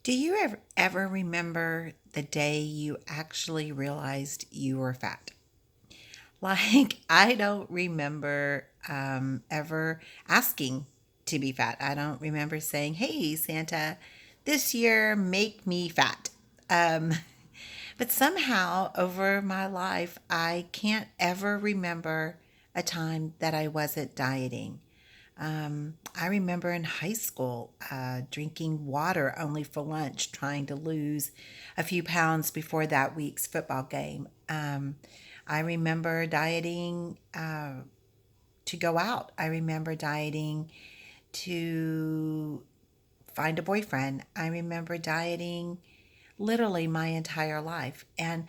Do you ever remember the day you actually realized you were fat? Like, I don't remember ever asking to be fat. I don't remember saying, "Hey, Santa, this year make me fat." Um, but somehow over my life, I can't ever remember a time that I wasn't dieting. I remember in high school drinking water only for lunch, trying to lose a few pounds before that week's football game. I remember dieting to go out. I remember dieting to find a boyfriend. I remember dieting literally my entire life. And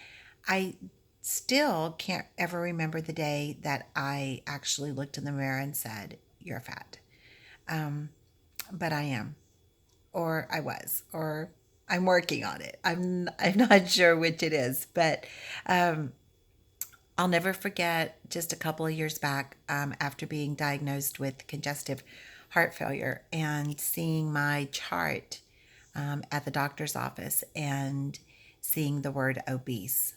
I still can't ever remember the day that I actually looked in the mirror and said, "You're fat." Um, but I am, or I was, or I'm working on it. I'm not sure which it is, but um, I'll never forget just a couple of years back after being diagnosed with congestive heart failure and seeing my chart at the doctor's office and seeing the word obese.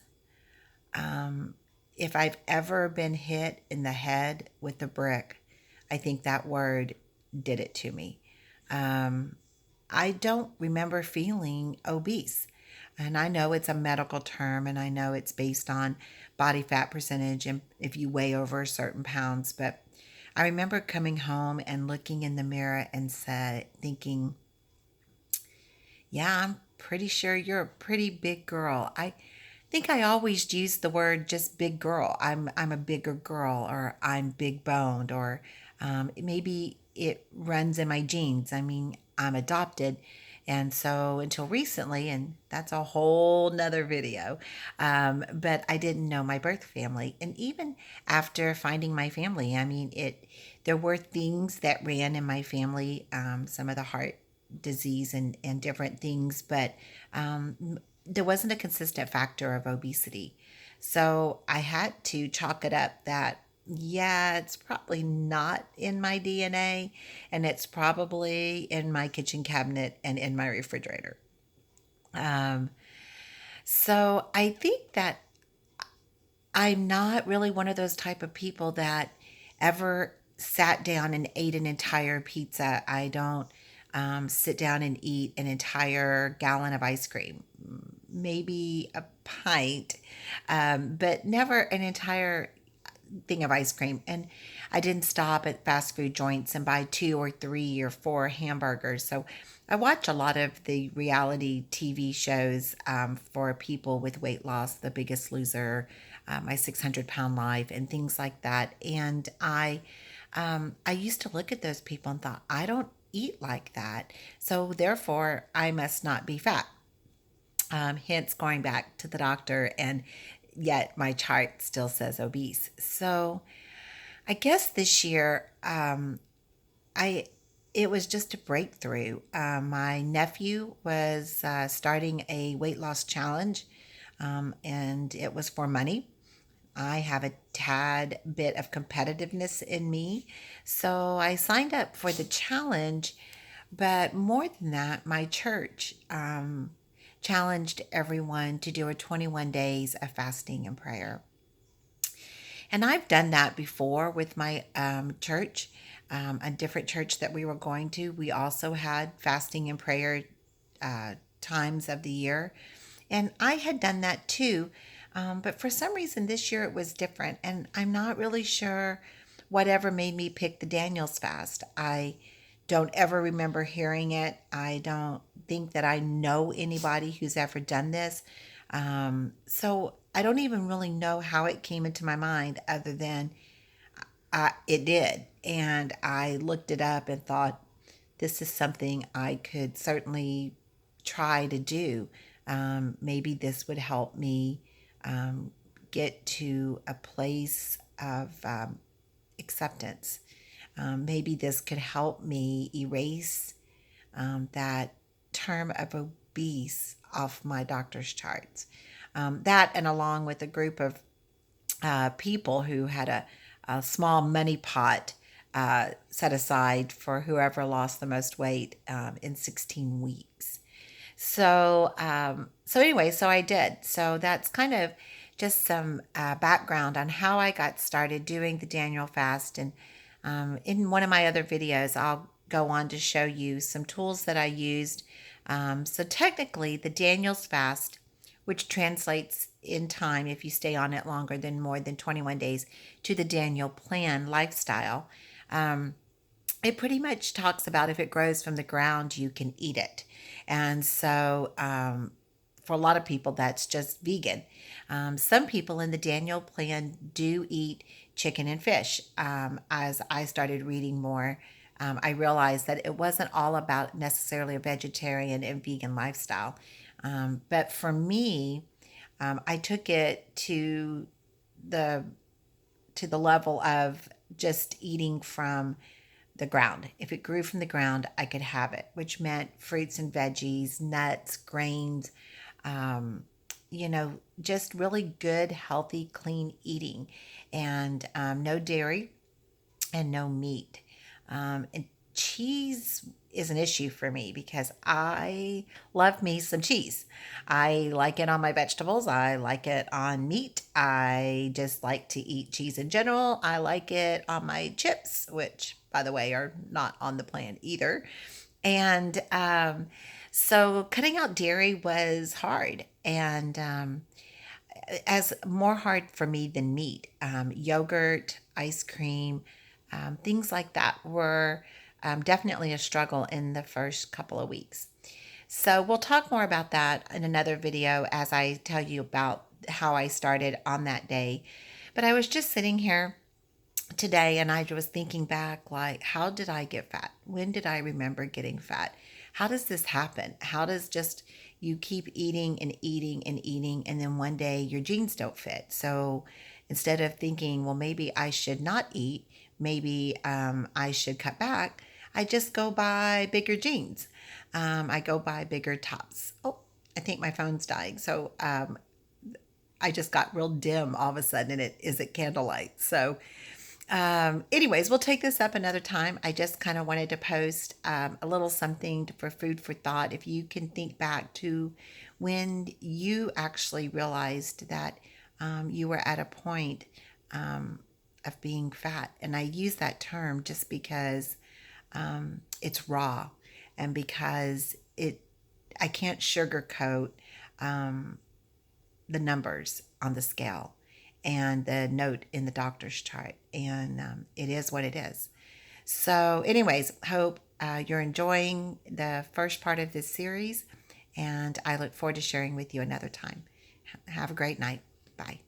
Um, if I've ever been hit in the head with a brick, I think that word did it to me. Um, I don't remember feeling obese. And I know it's a medical term and I know it's based on body fat percentage and if you weigh over certain pounds. But I remember coming home and looking in the mirror and thinking, yeah, I'm pretty sure you're a pretty big girl. I think I always use the word just big girl. I'm a bigger girl, or I'm big boned, or maybe it runs in my genes. I mean, I'm adopted. And so until recently, and that's a whole nother video, but I didn't know my birth family. And even after finding my family, I mean, there were things that ran in my family, some of the heart disease and different things, but there wasn't a consistent factor of obesity. So I had to chalk it up that, yeah, it's probably not in my DNA and it's probably in my kitchen cabinet and in my refrigerator. Um, so I think that I'm not really one of those type of people that ever sat down and ate an entire pizza. I don't sit down and eat an entire gallon of ice cream. Maybe a pint, but never an entire thing of ice cream. And I didn't stop at fast food joints and buy two or three or four hamburgers. So I watch a lot of the reality TV shows for people with weight loss, The Biggest Loser, My 600-Pound Life, and things like that. And I used to look at those people and thought, I don't eat like that. So therefore, I must not be fat. Hence going back to the doctor, and yet my chart still says obese. So I guess this year, I it was just a breakthrough. My nephew was starting a weight loss challenge, and it was for money. I have a tad bit of competitiveness in me, so I signed up for the challenge. But more than that, my church challenged everyone to do a 21 days of fasting and prayer. And I've done that before with my church, a different church that we were going to. We also had fasting and prayer times of the year. And I had done that too. But for some reason this year it was different. And I'm not really sure whatever made me pick the Daniels fast. I don't ever remember hearing it. I don't think that I know anybody who's ever done this. So I don't even really know how it came into my mind other than it did. And I looked it up and thought, this is something I could certainly try to do. Maybe this would help me get to a place of acceptance. Maybe this could help me erase that term of obese off my doctor's charts. That, and along with a group of people who had a small money pot set aside for whoever lost the most weight in 16 weeks. So anyway, so I did. So that's kind of just some background on how I got started doing the Daniel fast. And in one of my other videos, I'll go on to show you some tools that I used. So technically, the Daniel's fast, which translates in time if you stay on it longer than more than 21 days, to the Daniel Plan lifestyle. Um, it pretty much talks about if it grows from the ground, you can eat it. And so, for a lot of people, that's just vegan. Some people in the Daniel Plan do eat chicken and fish. As I started reading more, I realized that it wasn't all about necessarily a vegetarian and vegan lifestyle. But for me, I took it the to the level of just eating from the ground. If it grew from the ground, I could have it, which meant fruits and veggies, nuts, grains, um, just really good, healthy, clean eating, and no dairy and no meat. And cheese is an issue for me because I love me some cheese. I like it on my vegetables. I like it on meat. I just like to eat cheese in general. I like it on my chips, which, by the way, are not on the plan either. And so cutting out dairy was hard. And as more hard for me than meat. Yogurt, ice cream, things like that were definitely a struggle in the first couple of weeks. So we'll talk more about that in another video as I tell you about how I started on that day. But I was just sitting here today and I was thinking back, like, how did I get fat? When did I remember getting fat? How does this happen? How does just you keep eating and eating and eating, and then one day your jeans don't fit? So instead of thinking, well, maybe I should not eat, maybe I should cut back, I just go buy bigger jeans. I go buy bigger tops. Oh, I think my phone's dying. So I just got real dim all of a sudden, and it is at candlelight. So anyways, we'll take this up another time. I just kind of wanted to post a little something for food for thought. If you can think back to when you actually realized that you were at a point of being fat. And I use that term just because it's raw and because I can't sugarcoat um, the numbers on the scale and the note in the doctor's chart. And it is what it is. So, anyways, hope you're enjoying the first part of this series. And I look forward to sharing with you another time. Have a great night. Bye.